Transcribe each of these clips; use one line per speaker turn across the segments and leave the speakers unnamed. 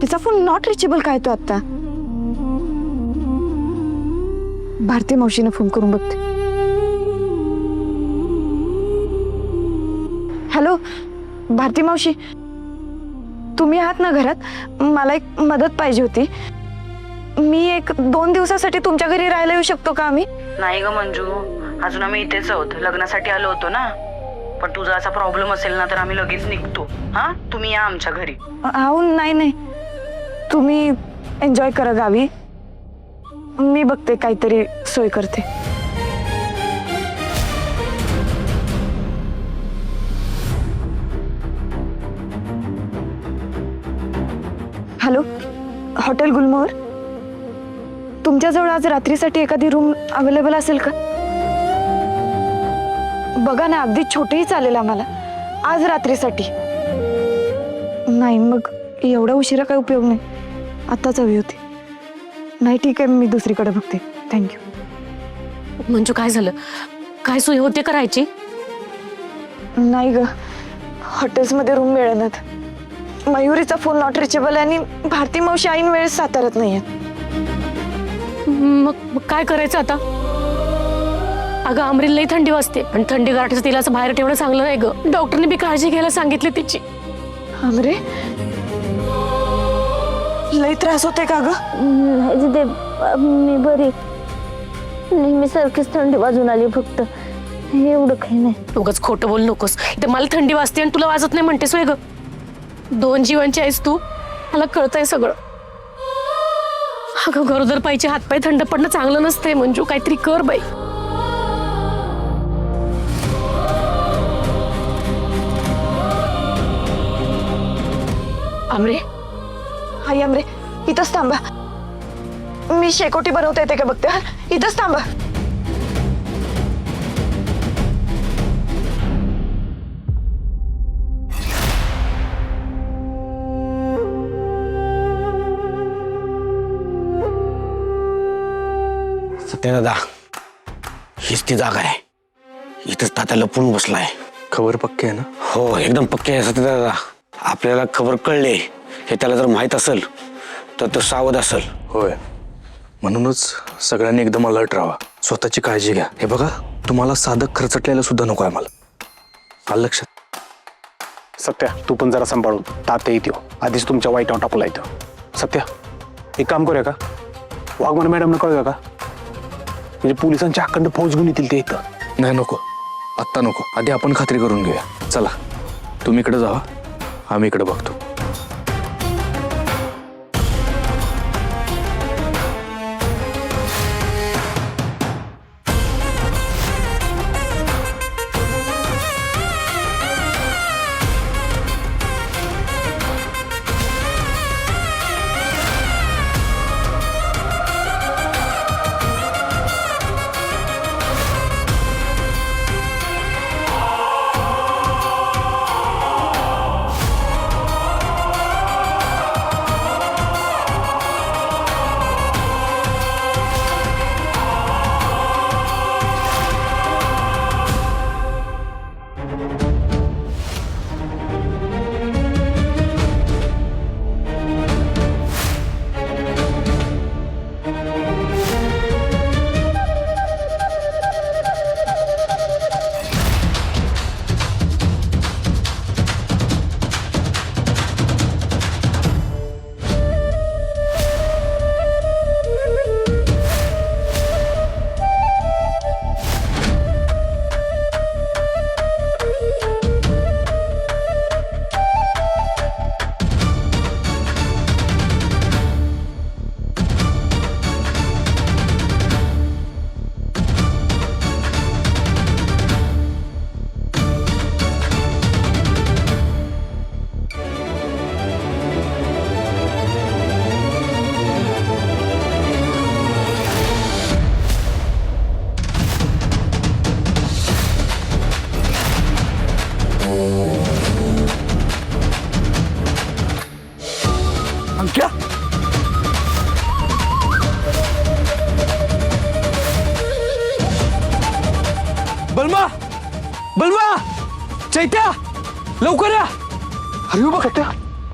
तिचा phone not reachable काय तो आता. भारती मावशीने फोन करून बघते. हॅलो भारती मावशी, तुम्ही आहात ना घरात? मला एक मदत पाहिजे होती. मी 1-2 दिवसासाठी तुमच्या घरी राहायला येऊ शकतो का आम्ही?
नाही ग मंजू, अजून आम्ही इथेच आहोत. लग्नासाठी आलो होतो ना. पण तुझा असा प्रॉब्लेम असेल ना तर आम्ही लगेच निघतो. हा, तुम्ही या आमच्या घरी.
अहो नाही, तुम्ही एन्जॉय करा गावी. मी बघते काहीतरी सोय करते. हॅलो, हॉटेल गुलमोहर. तुमच्याजवळ आज रात्रीसाठी एखादी रूम अवेलेबल असेल का? बघा ना, अगदी छोटीही चालेल आम्हाला आज रात्रीसाठी. नाही मग एवढा उशिरा काय उपयोग नाही. आताच हवी होती. नाही ठीक आहे, मी दुसरीकडे बघते. थँक्यू.
मंजू काय झालं? काय सोय होते करायची?
नाही ग, हॉटेल्समध्ये रूम मिळेनात. मयुरीचा फोन नॉट रिचेबल आहे आणि भारती मावशी ऐन वेळेस साताऱ्यात नाहीये.
मग काय करायचं आता? अगं अमरील लई थंडी वाजते आणि थंडी गाठीचं तिला असं बाहेर ठेवणं चांगलं नाही ग. डॉक्टरने बी काळजी घ्यायला सांगितली तिची.
अमरे, लई त्रास होते का ग?
नाही ते मी बरी. नेहमी सारखीच थंडी वाजून आली, फक्त एवढं काही नाही.
उगाच खोटं बोल नकोस. इथं मला थंडी वाजते आणि तुला वाजत नाही म्हणतेस होय ग? 2 जीवांची आहेस तू, मला कळतंय सगळं. अगं गरोदर पाहिजे, हातपाय थंड पडणं चांगलं नसतंय मंजू. काहीतरी कर बाई.
अमरे, हाय अमरे, इथंच थांबा. मी शेकोटी बनवता येते का बघते. हा, इथंच थांबा.
सत्यदादा, हीच ती जागा आहे. इथंच तात्या लपून बसलाय.
खबर पक्की आहे ना?
हो, एकदम पक्के आहे सत्यदादा. आपल्याला खबर कळले हे त्याला जर माहीत असेल तर तो सावध असेल.
होय, म्हणूनच सगळ्यांनी एकदम अलर्ट राहा. स्वतःची काळजी घ्या. हे बघा, तुम्हाला साधं खरचटलेलं सुद्धा नको आहे मला. आलं लक्षात?
सत्या, तू पण जरा सांभाळून. तात्या येतो आधीच तुमच्या वाईटावर टाकला इथं. सत्या, एक काम करूया का? वाघमन मॅडमनं कळूया का? म्हणजे पोलिसांच्या अखंड फौज घेऊन येतील ते इथं.
नाही, नको, आत्ता नको. आधी आपण खात्री करून घेऊया. चला, तुम्ही इकडे जावा, आम्ही इकडे बघतो.
बलमा, बलमा, चैत्या, लवकर या. अरे बघ,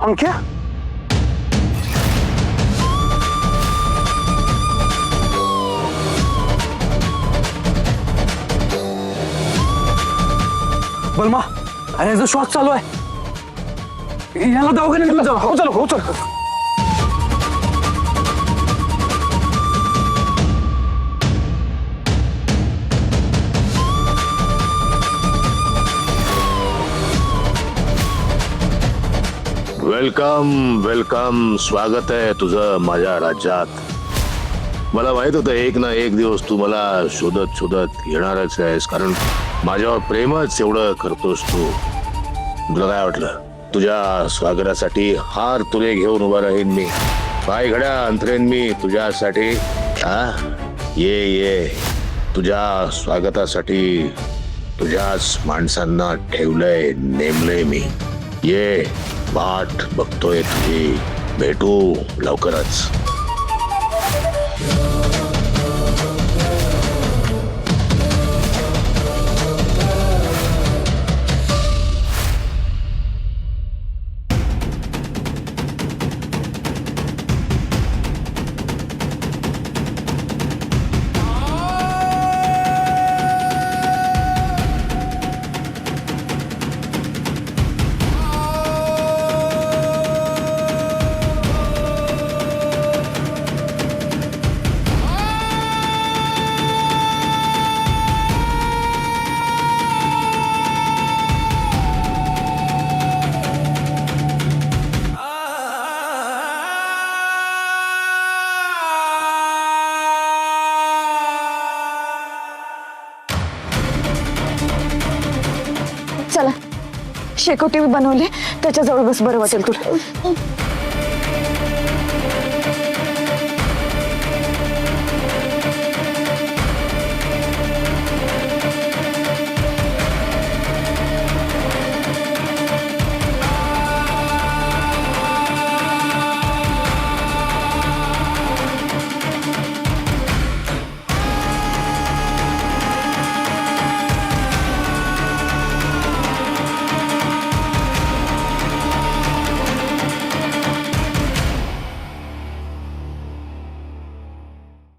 अंक्या.
बलमा अरे याचा श्वास चालू आहे, याला दवाखान्यात घेऊन जाऊ.
हो चल हो चल.
वेलकम वेलकम, स्वागत आहे तुझं माझ्या राज्यात. मला माहित होतं एक ना एक दिवस तू मला शोधत शोधत येणारच आहेस, कारण माझ्यावर प्रेमच एवढं करतोस तू. तुला काय वाटलं तुझ्या स्वागतासाठी हार तुरे घेऊन उभा राहीन मी, पाय घड्या अंतरेन मी तुझ्यासाठी. हा ये ये, तुझ्या स्वागतासाठी तुझ्याच माणसांना ठेवलंय नेमलंय मी. ये वाट बघतोय तुझी, भेटू लवकरच.
चला शेकोटी बनवले, त्याच्याजवळ बस, बरं वाटेल तुला.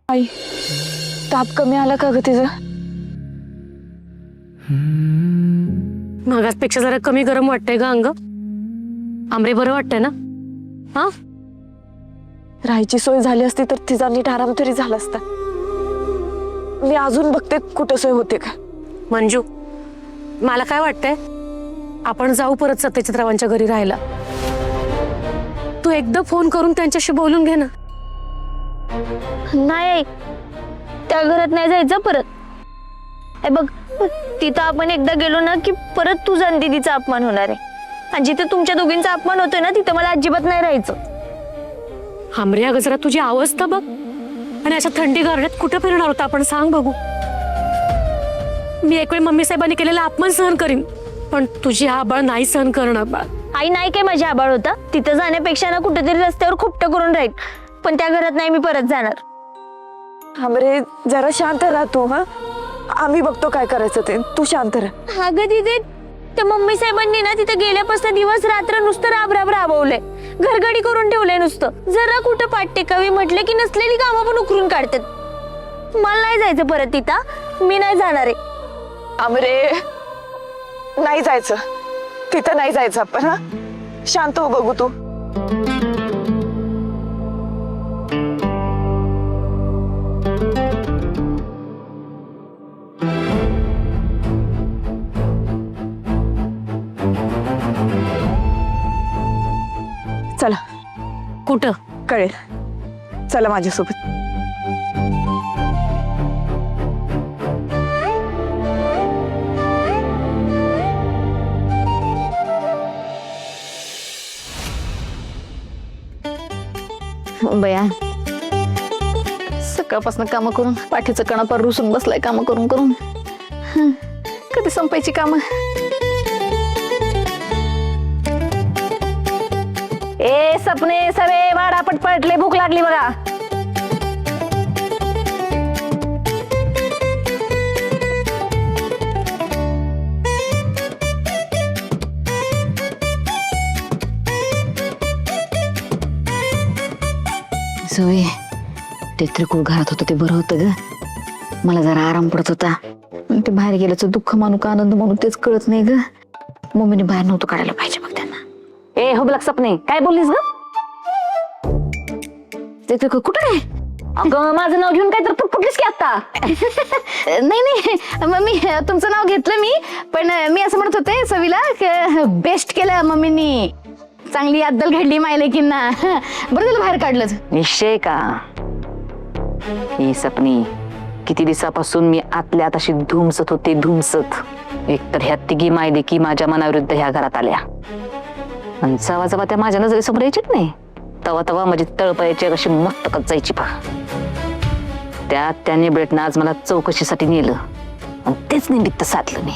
आई, ताप कमी आला का ग तिचा?
मागासपेक्षा जरा कमी गरम वाटतंय का अंग? आमरे बरं वाटतंय ना? हा
राहायची सोय झाली असती तर तिचा नीट आराम तरी झाला असता. मी अजून बघते कुठं सोय होते का.
मंजू, मला काय वाटतंय, आपण जाऊ परत सत्यजितरावांच्या घरी राहायला. तू एकदा फोन करून त्यांच्याशी बोलून घे ना.
नाही आई, त्या घरात नाही जायचं परत. हे बघ, तिथं आपण एकदा गेलो ना की परत तुझा आणि दीदीचा अपमान होणार आहे. आणि जिथे तुमच्या दोघींचा अपमान होतोय ना तिथं मला अजिबात नाही राहायचं.
आमरे, अगं जरा तुझी अवस्था बघ. आणि अशा थंडी गारड्यात कुठं फिरणार होता आपण, सांग बघू. मी एक वेळ मम्मी साहेबांनी केलेला अपमान सहन करीन, पण तुझी आबाळ नाही सहन करणार बाळ.
आई नाही काय माझी आबाळ होता. तिथं जाण्यापेक्षा ना कुठेतरी रस्त्यावर खुपटं करून राहील, पण त्या घरात नाही मी परत जाणार.
हमरे, जरा शांत राहा तू. हा, आम्ही बघतो काय करायचं ते, तू शांत राहा.
अगं तिथे त्या मम्मी साहेबांनी ना तिथे गेल्यापासून दिवस रात्र नुसतं राब राबवलंय, घरगडी करून ठेवलंय नुसतं. जरा कुठं पाठ टेकावी म्हटलं की नसलेली कामं पण उकरून काढतात. मला नाही जायचं परत तिथं, मी नाही जाणार आहे.
हमरे, नाही जायचं तिथं, नाही जायचं आपण. हा, शांत हो बघू तू. चला,
कुठं?
कळेल. चला माझ्यासोबत.
बया, सकाळपासून कामं करून पाठीचं कणापार रुसून बसलाय. कामं करून करून कधी संपायची कामं. ए सपने सवे वाडा पटपट, लय भूक लागली बघा.
सवय ते त्रिकुळ घरात होतं ते बरं होतं ग. मला जरा आराम पडत होता.
पण ते बाहेर गेल्याचं दुःख मानू का आनंद मानू तेच कळत नाही ग. मम्मीने बाहेर नव्हतं काढायला पाहिजे बघ त्यांना.
ए हो सपने, काय बोललीस ग?
ते कुठं काय?
अगं माझं नाव घेऊन काय तर फुटलीस की आता.
नाही नाही मम्मी, तुमचं नाव घेतलं मी, पण मी असं म्हणत होते सवीला बेस्ट केलं मम्मीनी, चांगली अद्दल घडली मायलेकींना. बरं झालं बाहेर काढलं.
निश्चय का? ही सपनी, किती दिवसापासून मी आतल्या आत अशी धुमसत होते, धुमसत. एकतर ह्या तिघी मायलेकी माझ्या मनाविरुद्ध ह्या घरात आल्या, आणि जवा जवा त्या माझ्या नजरेसमोर यायच्यात नाही, तवा तवा माझी तळपायाची अशी मस्तकच जायची पहा. त्यात त्याने ब्रेटनं आज मला चौकशीसाठी नेलं, आणि तेच निमित्त साधलं मी.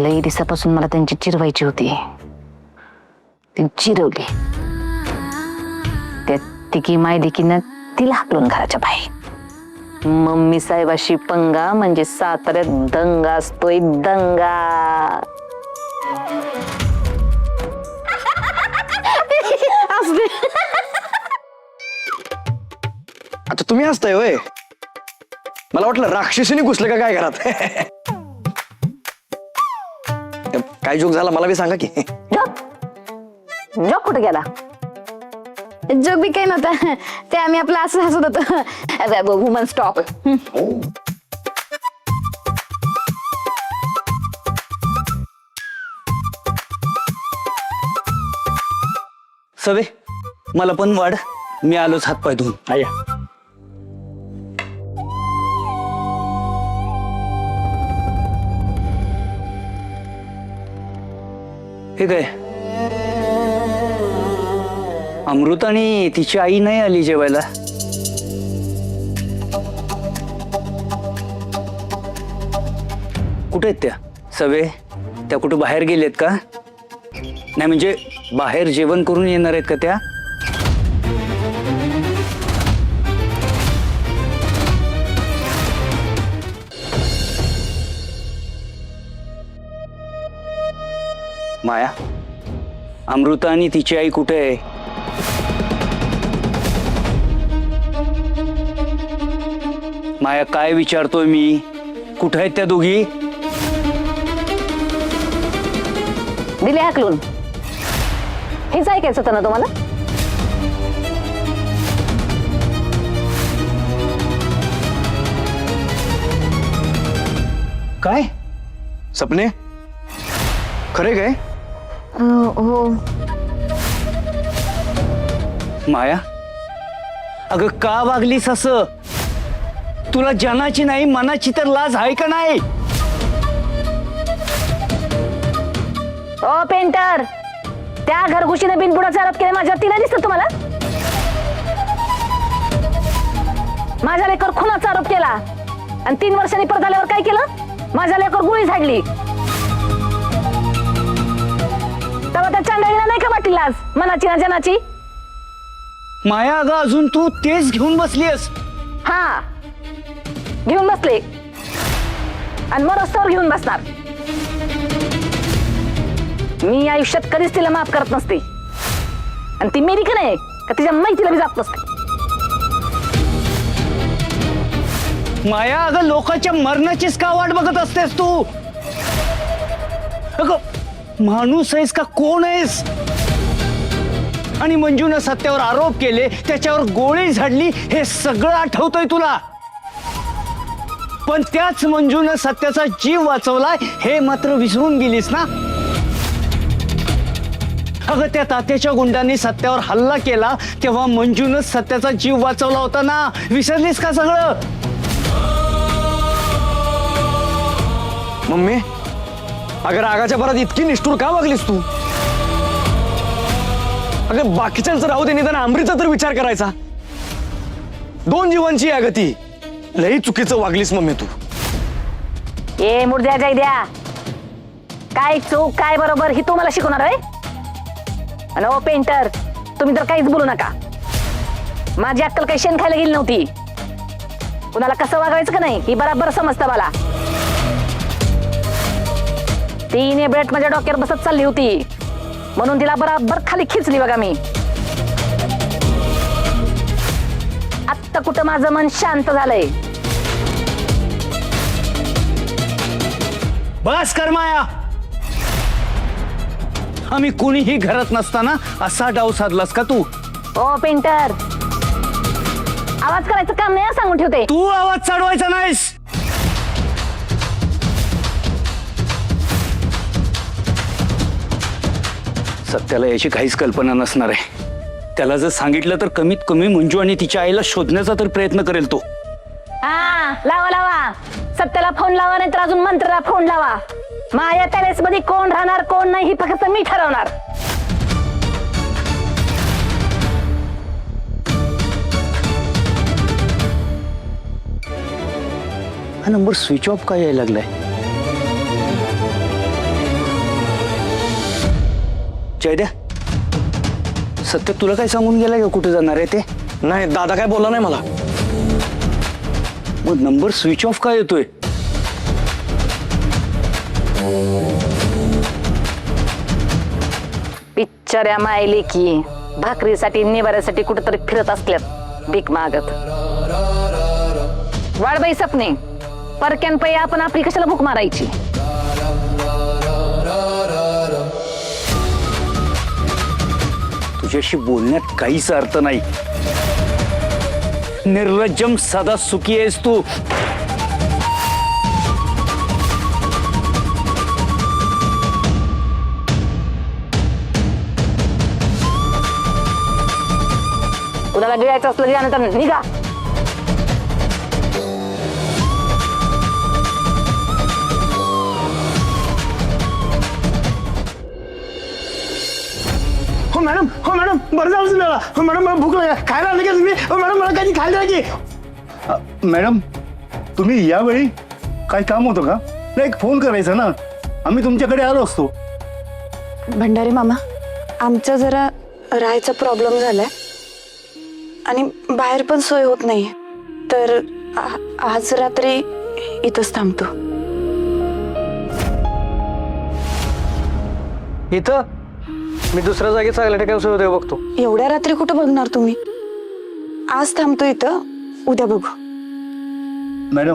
लई दिवसापासून मला त्यांची चिरवायची होती, ती चिरवली. त्या तिघी मायलेकीनं तिला हाकलून घराच्या बाहेर. मम्मी साहेबाशी पंगा म्हणजे साताऱ्यात दंगा असतोय, दंगा.
आता तुम्ही हसताय होय? मला वाटलं राक्षसीने घुसलं का काय घरात. काय जोक झाला मला बी सांगा की.
जॉब कुठे गेला?
जोक बी काही नव्हता, ते आम्ही आपलं असं हसत होतो. Woman stop.
सवे मला पण वाढ, मी आलोच हात पाय धुवून. आया हे काय, अमृत आणि तिची आई नाही आली जेवायला? कुठे आहेत त्या सवे? त्या कुठे बाहेर गेलेत का? नाही म्हणजे बाहेर जेवण करून येणार आहेत का त्या? माया, अमृता आणि तिची आई कुठे आहे? माया, काय विचारतोय मी? कुठे आहेत त्या दोघी?
दिले हाकलून. हेच ऐकायचं होतं ना तुम्हाला?
काय सपने, खरे काय?
हो.
माया, अगं का वागलीस असं? तुला जनाची नाही मनाची तर लाज आहे का नाही?
ओ पेंटर, त्या घरघुशीने बिनबुडाचा आरोप केला माझ्यावर, तिला दिसत तुम्हाला? माझ्या लेकर खुनाचा आरोप केला, आणि 3 वर्षांनी परत आल्यावर काय केलं? माझ्या लेकर गोळी झाडली. तेव्हा त्या चांडाळीला नाही का वाटली लाज मनाची ना जनाची?
माया, अगं अजून तू तेच घेऊन बसलीस?
हा, घेऊन बसले, आणि मग रस्त्यावर घेऊन बसणार. मी आयुष्यात कधीच तिला माफ करत नसते, आणि ती मेरी का नाही का तिच्या माहितीला बी जात नसते.
माया, अगं लोकांच्या मरणाचीच का वाट बघत असतेस तू? अगं माणूस आहेस का कोण आहेस? आणि मंजूनं सत्यावर आरोप केले, त्याच्यावर गोळी झाडली, हे सगळं आठवतंय तुला? पण त्याच मंजूनं सत्याचा जीव वाचवलाय हे मात्र विसरून गेलीस ना? अगं त्या तात्याच्या गुंडांनी सत्यावर हल्ला केला तेव्हा मंजूनच सत्याचा जीव वाचवला होता ना? विसरलीस का सगळं?
मम्मी, अगर रागाच्या भरात इतकी निष्ठुर का वागलीस तू? अगं बाकीच्यांचं राहू दे, निदान अमृतचा तर विचार करायचा. 2 जीवांची आहे ती. लई चुकीचं वागलीस मम्मी तू.
ए मुर्द्या जाय द्या, काय चूक काय बरोबर ही तू मला शिकवणार आहे? आणि ओ पेंटर, तुम्ही तर काहीच बोलू नका. माझी अक्कल काही शेण खायला गेली नव्हती. कुणाला कसं वागायचं का नाही ही बराबर समजतं मला. तिने ब्रेट माझ्या डोक्यावर बसत चालली होती, म्हणून तिला बराबर खाली खिचली बघा मी. आत्ता कुठं माझं मन शांत झालंय.
बस कर माया. आम्ही कुणीही घरात नसताना असा डाव साधलास का तू?
ओ पेंटर, आवाज करायचं काम नाही सांगून ठेवते.
तू आवाज चढवायचा नाहीस. सत्याला याची काहीच कल्पना नसणार आहे. त्याला जर सांगितलं तर कमीत कमी मंजू आणि तिच्या आईला शोधण्याचा तर प्रयत्न करेल तो.
हा, लावा लावा, सत्याला फोन लावा, नाही तर अजून मंत्र्याला फोन लावा. माझ्या पॅलेस मध्ये कोण राहणार कोण नाही ही फक्त मी ठरवणार.
हा नंबर स्विच ऑफ काय यायला लागलाय? जयद्या, सत्य तुला काय सांगून गेला का कुठे जाणार आहे ते?
नाही, दादा काय बोलला नाही मला.
मग नंबर स्विच ऑफ काय येतोय?
पिक्चर मायली की भाकरीसाठी निवाऱ्यासाठी कुठेतरी फिरत असल्यात भीक मागत. वाढबाई सपने, परक्यान पै आपण आपली कशाला भूक मारायची?
तुझ्याशी बोलण्यात काहीच अर्थ नाही. निर्लज्जम सदा सुखी आहेस तू.
कुणाला गिळायचं असलं त्यानंतर निघा.
हो मॅडम, हो मॅडम, बरं झालं तुम्हाला. हो मॅडम, मला भूक लागली. खायला आलं का तुम्ही? हो मॅडम, मला काही खायला द्या की.
मॅडम, तुम्ही यावेळी काय काम होतं का? नाही, एक फोन करायचा ना, आम्ही तुमच्याकडे आलो असतो.
भंडारे मामा, आमचा जरा राहायचा प्रॉब्लेम झालाय आणि बाहेर पण सोय होत नाहीये, तर आज रात्री इथंच थांबतो.
इथं मी दुसऱ्या जागी चांगल्या ठिकाणी सोय होते बघतो.
एवढ्या रात्री कुठं बघणार तुम्ही? आज थांबतो इथं, उद्या बघू.
मॅडम,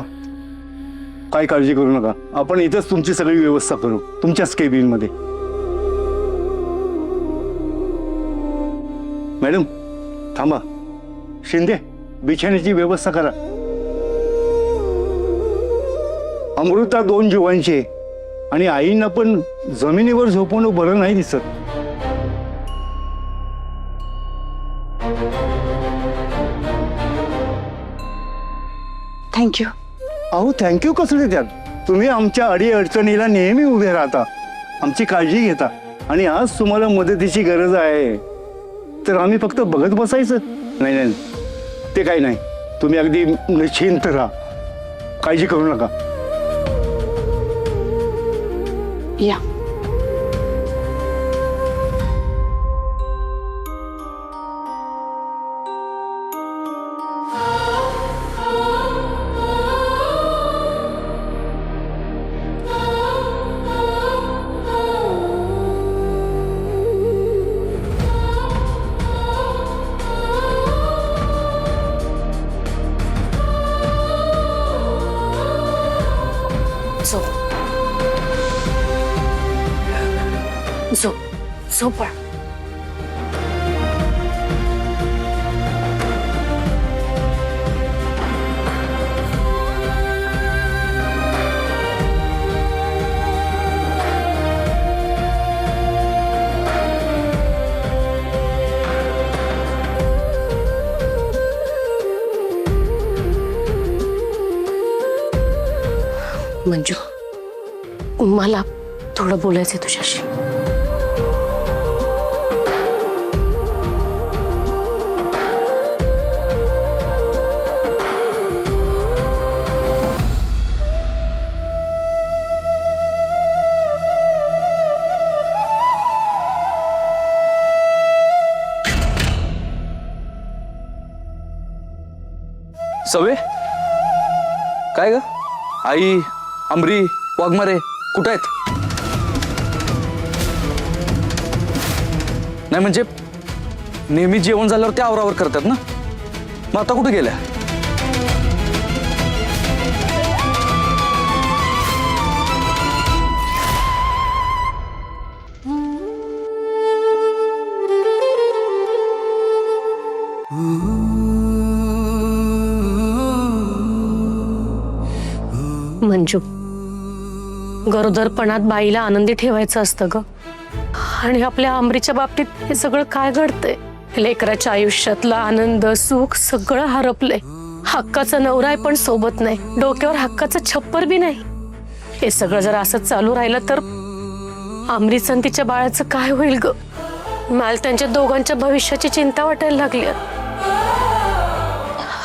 काय काळजी करू नका, आपण इथंच तुमची सगळी व्यवस्था करू, तुमच्याच केबिनमध्ये. मॅडम थांबा. शिंदे, बिछाण्याची व्यवस्था करा. अमृता 2 जीवांची आणि आईंना पण जमिनीवर झोपवणं बरं नाही दिसत.
थँक्यू.
अहो, थँक्यू कसं देतात? तुम्ही आमच्या अडी अडचणीला नेहमी उभे राहता, आमची काळजी घेता, आणि आज तुम्हाला मदतीची गरज आहे तर आम्ही फक्त बघत बसायचं? नाही नाही, ते काही नाही. तुम्ही अगदी निश्चिंत राहा, काळजी करू नका.
या.
झोप.
मंजू, मला थोडं बोलायचंय तुझ्याशी.
सवे, काय ग? आई, अमरी, वाघमारे कुठं आहेत? नाही म्हणजे नेहमी जेवण झाल्यावर त्या आवरावर करतात ना, मग आता कुठे गेल्या?
मंजू, गरोदरपणात बाईला आनंदी ठेवायचं असतं ग. आणि आपल्या आमरीच्या बाबतीत हे सगळं काय घडतंय? लेकराच्या आयुष्यातला आनंद सुख सगळं हरपलंय. हक्काचा नवरा आहे पण सोबत नाही, डोक्यावर हक्काचं छप्पर बी नाही. हे सगळं जर असं चालू राहिलं तर आमरीचं आणि तिच्या बाळाचं काय होईल ग? मला त्यांच्या दोघांच्या भविष्याची चिंता वाटायला लागली.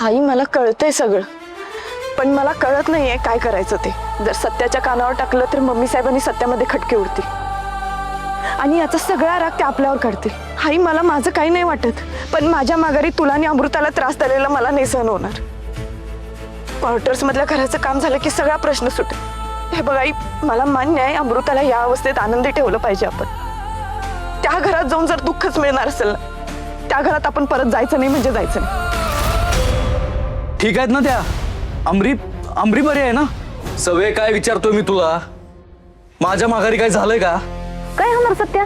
आई मला कळतंय सगळं, पण मला कळत नाहीये काय करायचं ते. जर सत्याच्या कानावर टाकलं तर मम्मी साहेबांनी सत्यामध्ये खटके उडतील आणि याचा सगळा राग ते आपल्यावर काढतील. आई मला माझं काही नाही वाटत, पण माझ्या माघारी तुला आणि अमृताला त्रास झालेला मला नाही सहन होणार. क्वार्टर्स मधल्या घराचं काम झालं की सगळा प्रश्न सुटेल. हे बघ आई, मला मान्य आहे अमृताला या अवस्थेत आनंदी ठेवलं पाहिजे आपण. त्या घरात जाऊन जर दुःखच मिळणार असेल ना, त्या घरात आपण परत जायचं नाही म्हणजे जायचं नाही.
ठीक आहेत ना त्या? आमरी बरी आहे ना? सवय काय विचारतोय मी तुला? माझ्या माघारी काय झालंय का?
काय होणार सत्या?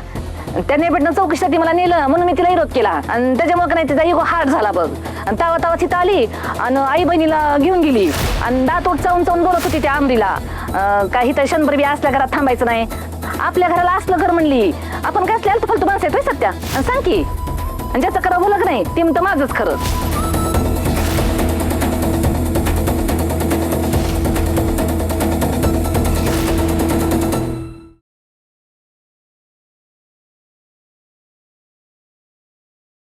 त्याने भेटणं चौकशीसाठी मला नेलं म्हणून मी तिला विरोध केला आणि त्याच्यामुळे नाही तिचा इगो हार्ड झाला बघ. आणि तावा तावा तिथं आली आणि आई बहिणीला घेऊन गेली आणि दातोट चावून चावून बोलत होती त्या आमरीला. काही तर क्षणभर बी असल्या घरात थांबायचं नाही, आपल्या घराला असलं घर म्हणली. आपण काय असल्या फालतू माणसं येतोय सत्या? आणि सांग की, आणि ज्याचं खरं बोलक नाही ते म्हणतं माझंच खरं.